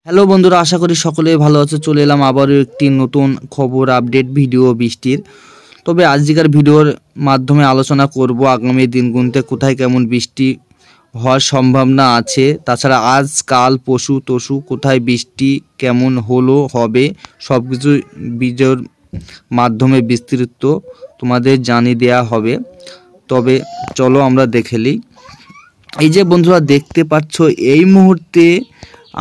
Hello বন্ধুরা, আশা করি সকলেই ভালো আছে। চলে এলাম আবারও একটি নতুন খবর আপডেট ভিডিও বৃষ্টির। তবে আজকের ভিডিওর মাধ্যমে আলোচনা করব আগামী দিনগুলোতে কোথায় কেমন বৃষ্টি হওয়ার সম্ভাবনা আছে। তাছাড়া আজ কাল পরশু তরশু কোথায় বৃষ্টি কেমন হলো হবে সব কিছু ভিডিওর মাধ্যমে বিস্তৃত তোমাদের জানিয়ে দেওয়া হবে। তবে চলো আমরা দেখে নিই। এই যে বন্ধুরা দেখতে পাচ্ছ, এই মুহূর্তে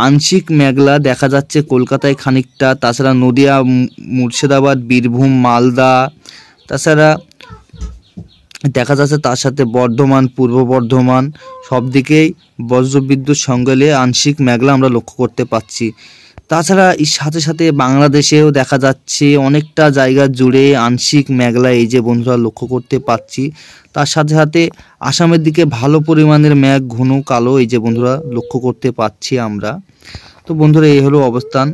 আংশিক মেঘলা দেখা যাচ্ছে কলকাতায় খানিকটা, তাছাড়া নদিয়া, মুর্শিদাবাদ, বীরভূম, মালদা, তাছাড়া দেখা যাচ্ছে তার সাথে বর্ধমান, পূর্ব বর্ধমান সব দিকেই বজ্রবিদ্যুৎ সঙ্গেলে আংশিক মেঘলা আমরা লক্ষ্য করতে পাচ্ছি। তাছাড়া এর সাথে সাথে বাংলাদেশেও দেখা যাচ্ছে অনেকটা জায়গা জুড়ে আংশিক মেঘলা এই যে বন্ধুরা লক্ষ্য করতে পাচ্ছি। তার সাথে সাথে আসামের দিকে ভালো পরিমাণের মেঘ ঘন কালো এই যে বন্ধুরা লক্ষ্য করতে পাচ্ছি আমরা। তো বন্ধুরা এই হলো অবস্থান।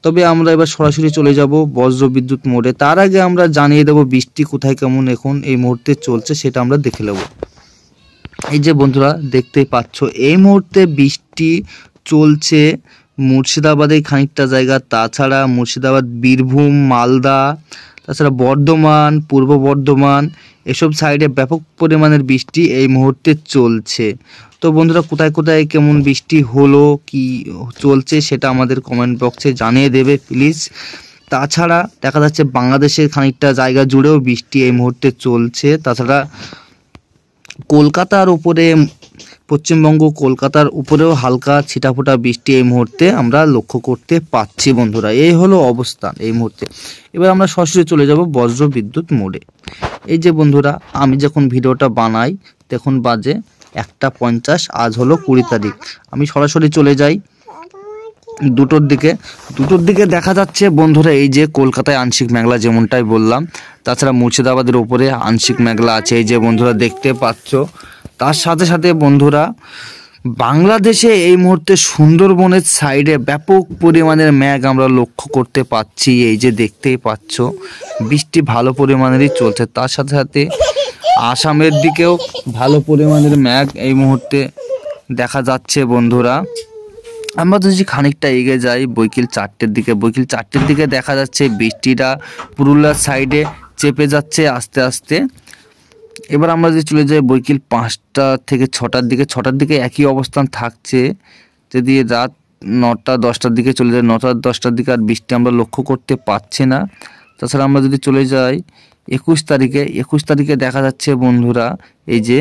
তবে আমরা এবার সরাসরি চলে যাব বজ্রবিদ্যুৎ মোডে। তার আগে আমরা জানিয়ে দেব বৃষ্টি কোথায় কেমন এখন এই মুহূর্তে চলছে, সেটা আমরা দেখে নেব। এই যে বন্ধুরা দেখতেই পাচ্ছ, এই মুহূর্তে বৃষ্টি চলছে মুর্শিদাবাদে খানিকটা জায়গা, তাছাড়া মুর্শিদাবাদ, বীরভূম, মালদা, তাছাড়া বর্ধমান, পূর্ব বর্ধমান এসব সাইডে ব্যাপক পরিমাণের বৃষ্টি এই মুহূর্তে চলছে। তো বন্ধুরা কোথায় কোথায় কেমন বৃষ্টি হলো কি চলছে সেটা আমাদের কমেন্ট বক্সে জানিয়ে দেবে প্লিজ। তাছাড়া দেখা যাচ্ছে বাংলাদেশের খানিকটা জায়গা জুড়েও বৃষ্টি এই মুহূর্তে চলছে। তাছাড়া কলকাতার উপরে, পশ্চিমবঙ্গ কলকাতার উপরেও হালকা ছিটাফোটা বৃষ্টি এই মুহূর্তে আমরা লক্ষ্য করতে পাচ্ছি বন্ধুরা। এই হলো অবস্থান এই মুহূর্তে। এবার আমরা সরাসরি চলে যাব বজ্রবিদ্যুৎ মোডে। এই যে বন্ধুরা আমি যখন ভিডিওটা বানাই তখন বাজে 1:50, আজ হলো 20 তারিখ। আমি সরাসরি চলে যাই দুটোর দিকে দেখা যাচ্ছে বন্ধুরা এই যে কলকাতায় আংশিক মেঘলা যেমনটাই বললাম, তাছাড়া মুর্শিদাবাদের উপরে আংশিক মেঘলা আছে এই যে বন্ধুরা দেখতে পাচ্ছ। তার সাথে সাথে বন্ধুরা বাংলাদেশে এই মুহূর্তে সুন্দরবনের সাইডে ব্যাপক পরিমাণের মেঘ আমরা লক্ষ্য করতে পাচ্ছি। এই যে দেখতেই পাচ্ছ বৃষ্টি ভালো পরিমাণেরই চলছে। তার সাথে সাথে আসামের দিকেও ভালো পরিমাণের মেঘ এই মুহূর্তে দেখা যাচ্ছে বন্ধুরা। আমরা যদি খানিকটা এগিয়ে যাই বৈকাল 4টের দিকে দেখা যাচ্ছে বৃষ্টিটা পুরুলিয়ার সাইডে চেপে যাচ্ছে আস্তে আস্তে। এবার আমরা যদি চলে যাই বৈকাল 5টা থেকে 6টার দিকে একই অবস্থান থাকছে। যদি রাত 9টা 10টার দিকে চলে যায়, 9টা 10টার দিকে আর বৃষ্টি আমরা লক্ষ্য করতে পারছি না। তাছাড়া আমরা যদি চলে যাই 21 তারিখে দেখা যাচ্ছে বন্ধুরা এই যে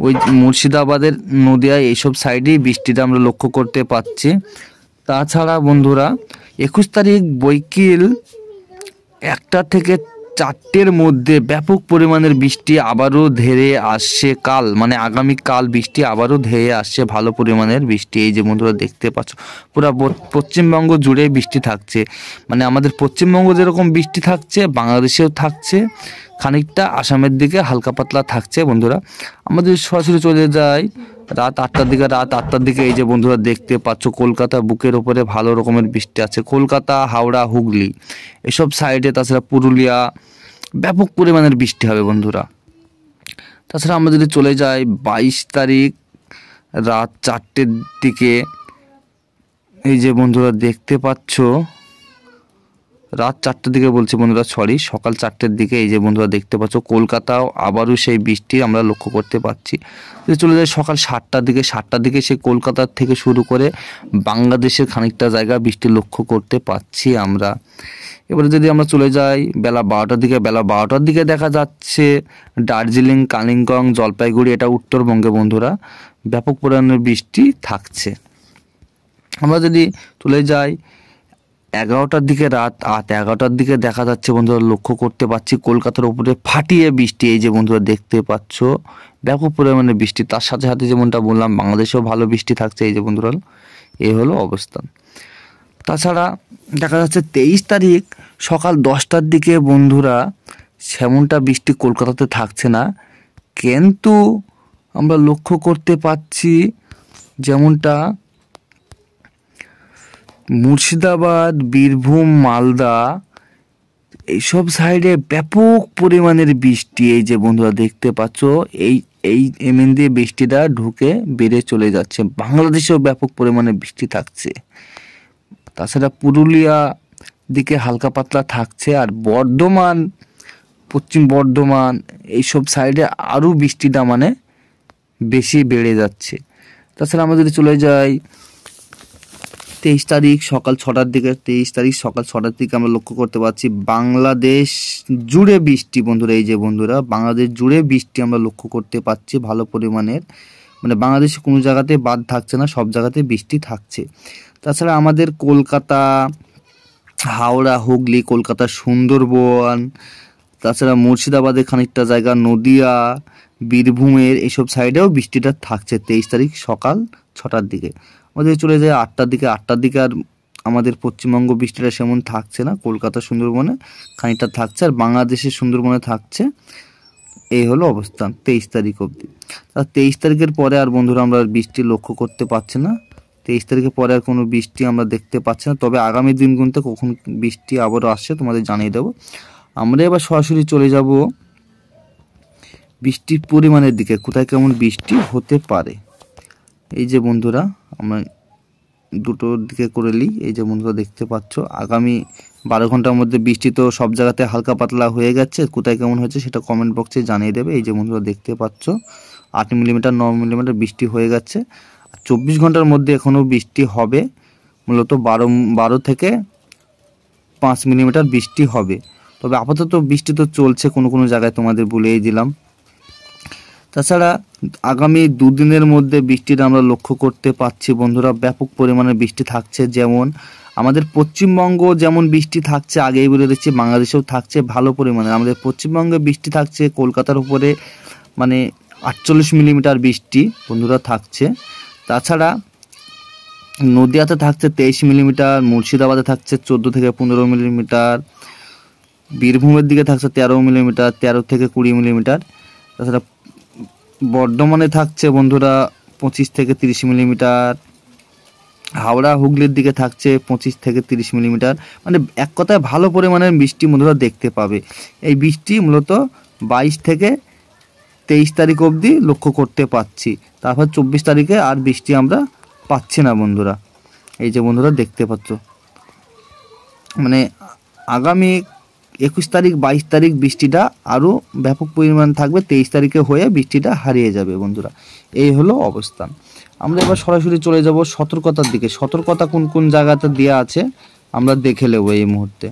ওই মুর্শিদাবাদের, নদিয়া এইসব সাইডেই বৃষ্টিটা আমরা লক্ষ্য করতে পাচ্ছি। তাছাড়া বন্ধুরা 21 তারিখ বৈকাল 1টা থেকে 4টের মধ্যে ব্যাপক পরিমাণের বৃষ্টি আবারও ধেয়ে আসছে। কাল মানে আগামীকাল বৃষ্টি আবারও ধেয়ে আসছে, ভালো পরিমাণের বৃষ্টি। এই যে বন্ধুরা দেখতে পাচ্ছ পুরো পশ্চিমবঙ্গ জুড়ে বৃষ্টি থাকছে। মানে আমাদের পশ্চিমবঙ্গ যেরকম বৃষ্টি থাকছে বাংলাদেশেও থাকছে, খানিকটা আসামের দিকে হালকা পাতলা থাকছে বন্ধুরা। আমাদের সরাসরি চলে যাই রাত 8টার দিকে এই যে বন্ধুরা দেখতে পাচ্ছ কলকাতা বুকের ওপরে ভালো রকমের বৃষ্টি আছে। কলকাতা, হাওড়া, হুগলি এসব সাইডে, তাছাড়া পুরুলিয়া ব্যাপক পরিমাণের বৃষ্টি হবে বন্ধুরা। তাছাড়া আমরা যদি চলে যাই 22 তারিখ রাত 4টের দিকে এই যে বন্ধুরা দেখতে পাচ্ছ, রাত 4টার দিকে বলছি বন্ধুরা, সকাল 4টের দিকে এই যে বন্ধুরা দেখতে পাচ্ছ কলকাতাও আবারও সেই বৃষ্টি আমরা লক্ষ্য করতে পাচ্ছি। যদি চলে যায় সকাল 7টার দিকে সেই কলকাতার থেকে শুরু করে বাংলাদেশের খানিকটা জায়গা বৃষ্টি লক্ষ্য করতে পাচ্ছি আমরা। এবারে যদি আমরা চলে যাই বেলা 12টার দিকে দেখা যাচ্ছে দার্জিলিং, কালিম্পং, জলপাইগুড়ি এটা উত্তরবঙ্গে বন্ধুরা ব্যাপক পরিমাণের বৃষ্টি থাকছে। আমরা যদি চলে যাই 11টার দিকে, রাত 11টার দিকে দেখা যাচ্ছে বন্ধুরা লক্ষ্য করতে পাচ্ছি কলকাতার উপরে ফাটিয়ে বৃষ্টি। এই যে বন্ধুরা দেখতে পাচ্ছ ব্যাপক পরিমাণে বৃষ্টি। তার সাথে সাথে যেমনটা বললাম বাংলাদেশেও ভালো বৃষ্টি থাকছে এই যে বন্ধুরা। এই হলো অবস্থান। তাছাড়া দেখা যাচ্ছে 23 তারিখ সকাল 10টার দিকে বন্ধুরা সেমনটা বৃষ্টি কলকাতাতে থাকছে না, কিন্তু আমরা লক্ষ্য করতে পাচ্ছি যেমনটা মুর্শিদাবাদ, বীরভূম, মালদা এইসব সাইডে ব্যাপক পরিমাণের বৃষ্টি। এই যে বন্ধুরা দেখতে পাচ্ছ এই এমন দিয়ে বৃষ্টিটা ঢুকে বেড়ে চলে যাচ্ছে। বাংলাদেশেও ব্যাপক পরিমাণে বৃষ্টি থাকছে। তাছাড়া পুরুলিয়া দিকে হালকা পাতলা থাকছে, আর বর্ধমান, পশ্চিম বর্ধমান এইসব সাইডে আরও বৃষ্টিটা মানে বেশি বেড়ে যাচ্ছে। তাছাড়া আমরা যদি চলে যাই 23 তারিখ সকাল 6টার দিকে, 23 তারিখ সকাল 6টার দিকে আমরা লক্ষ্য করতে পারছি বাংলাদেশ জুড়ে বৃষ্টি বন্ধুরা। এই যে বন্ধুরা, বাংলাদেশ জুড়ে বৃষ্টি আমরা লক্ষ্য করতে পারছি ভালো পরিমাণের, মানে বাংলাদেশে কোনো জায়গাতে বাদ থাকছে না, সব জায়গাতে বৃষ্টি থাকছে। তাছাড়া আমাদের কলকাতা, হাওড়া, হুগলি, কলকাতা, সুন্দরবন, তাছাড়া মুর্শিদাবাদের খানিকটা জায়গা, নদিয়া, বীরভূমের এইসব সাইডেও বৃষ্টিটা থাকছে 23 তারিখ সকাল 6টার দিকে। আমাদের চলে যায় 8টার দিকে, 8টার দিকে আর আমাদের পশ্চিমবঙ্গ বৃষ্টিটা সেমন থাকছে না, কলকাতা, সুন্দরবনে খানিকটা থাকছে, আর বাংলাদেশের সুন্দরবনে থাকছে। এই হলো অবস্থান 23 তারিখ অবধি। আর 23 তারিখের পরে আর বন্ধুরা আমরা বৃষ্টি লক্ষ্য করতে পারছি না, 23 তারিখের পরে আর কোনো বৃষ্টি আমরা দেখতে পাচ্ছি না। তবে আগামী দিনগুলোতে কখন বৃষ্টি আবারও আসছে তোমাদের জানিয়ে দেবো। আমরা এবার সরাসরি চলে যাব বৃষ্টির পরিমাণের দিকে, কোথায় কেমন বৃষ্টি হতে পারে। এই যে বন্ধুরা, আমরা দুটোর দিকে করে নিই। এই যে বন্ধুরা দেখতে পাচ্ছ, আগামী 12 ঘন্টার মধ্যে বৃষ্টি তো সব জায়গাতে হালকা পাতলা হয়ে গেছে, কোথায় কেমন হয়েছে সেটা কমেন্ট বক্সে জানিয়ে দেবে। এই যে বন্ধুরা দেখতে পাচ্ছ 8 মিলিমিটার 9 মিলিমিটার বৃষ্টি হয়ে গেছে। 24 ঘন্টার মধ্যে এখনও বৃষ্টি হবে, মূলত 12 থেকে 5 মিলিমিটার বৃষ্টি হবে। তবে আপাতত বৃষ্টি তো চলছে কোনো কোনো জায়গায়, তোমাদের বলেই দিলাম। তাছাড়া আগামী দুদিনের মধ্যে বৃষ্টিটা আমরা লক্ষ্য করতে পারছি বন্ধুরা, ব্যাপক পরিমাণে বৃষ্টি থাকছে। যেমন আমাদের পশ্চিমবঙ্গ যেমন বৃষ্টি থাকছে, আগেই বলে দিচ্ছি, বাংলাদেশেও থাকছে ভালো পরিমাণে। আমাদের পশ্চিমবঙ্গে বৃষ্টি থাকছে কলকাতার উপরে মানে 48 মিলিমিটার বৃষ্টি বন্ধুরা থাকছে। তাছাড়া নদিয়াতে থাকছে 23 মিলিমিটার, মুর্শিদাবাদে থাকছে 14 থেকে 15 মিলিমিটার, বীরভূমের দিকে থাকছে 13 মিলিমিটার, 13 থেকে 20 মিলিমিটার। তাছাড়া বর্ধমানে থাকছে বন্ধুরা 25 থেকে 30 মিলিমিটার, হাওড়া, হুগলির দিকে থাকছে 25 থেকে 30 মিলিমিটার। মানে এক কথায় ভালো পরিমাণের বৃষ্টি বন্ধুরা দেখতে পাবে। এই বৃষ্টি মূলত 22 থেকে 23 তারিখ অবধি লক্ষ্য করতে পাচ্ছি। তারপর 24 তারিখে আর বৃষ্টি আমরা পাচ্ছি না বন্ধুরা। এই যে বন্ধুরা দেখতে পাচ্ছ, মানে আগামী 21 তারিখ 22 তারিখ বৃষ্টিটা আরও ব্যাপক পরিমাণ থাকবে, 23 তারিখে হয়ে বৃষ্টিটা হারিয়ে যাবে বন্ধুরা। এই হলো অবস্থান। আমরা এবার সরাসরি চলে যাব সতর্কতার দিকে। সতর্কতা কোন কোন জায়গাতে দেওয়া আছে আমরা দেখে নেব এই মুহূর্তে।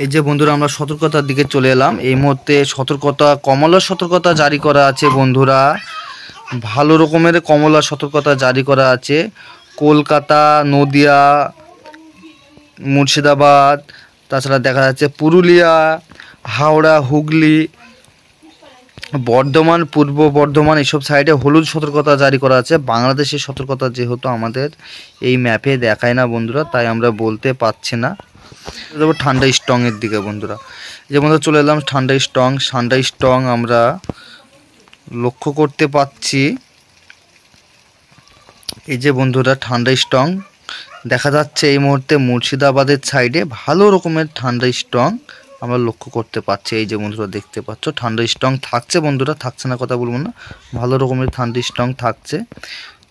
এই যে বন্ধুরা, আমরা সতর্কতার দিকে চলে এলাম। এই মুহূর্তে সতর্কতা, কমলা সতর্কতা জারি করা আছে বন্ধুরা, ভালো রকমের কমলা সতর্কতা জারি করা আছে। কলকাতা, নদিয়া, মুর্শিদাবাদ, তাছাড়া দেখা যাচ্ছে পুরুলিয়া, হাওড়া, হুগলি, বর্ধমান, পূর্ব বর্ধমান এইসব সাইডে হলুদ সতর্কতা জারি করা আছে। বাংলাদেশের সতর্কতা যেহেতু আমাদের এই ম্যাপে দেখায় না বন্ধুরা, তাই আমরা বলতে পারছি না। দেবো ঠান্ডা স্ট্রংয়ের দিকে বন্ধুরা। যে বন্ধুরা চলে এলাম ঠান্ডা স্ট্রং আমরা লক্ষ্য করতে পাচ্ছি। এই যে বন্ধুরা ঠান্ডা স্ট্রং দেখা যাচ্ছে এই মুহূর্তে মুর্শিদাবাদের সাইডে ভালো রকমের ঠান্ডা স্ট্রং আমরা লক্ষ্য করতে পারছি। এই যে বন্ধুরা দেখতে পাচ্ছ ঠান্ডা স্ট্রং থাকছে বন্ধুরা, থাকছে না কথা বলবো না, ভালো রকমের ঠান্ডা স্ট্রং থাকছে।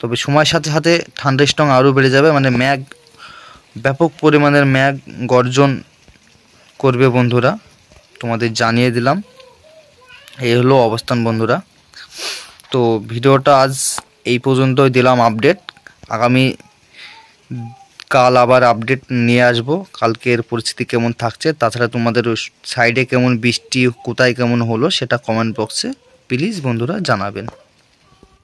তবে সময়ের সাথে সাথে ঠান্ডা স্ট্রং আরও বেড়ে যাবে, মানে ম্যাঘ, ব্যাপক পরিমাণের ম্যাঘ গর্জন করবে বন্ধুরা, তোমাদের জানিয়ে দিলাম। এই হলো অবস্থান বন্ধুরা। তো ভিডিওটা আজ এই পর্যন্তই দিলাম আপডেট। আগামী কাল আবার আপডেট নিয়ে আসবো, কালকের পরিস্থিতি কেমন থাকছে। তাছাড়া তোমাদের সাইডে কেমন বৃষ্টি, কোথায় কেমন হলো সেটা কমেন্ট বক্সে প্লিজ বন্ধুরা জানাবেন।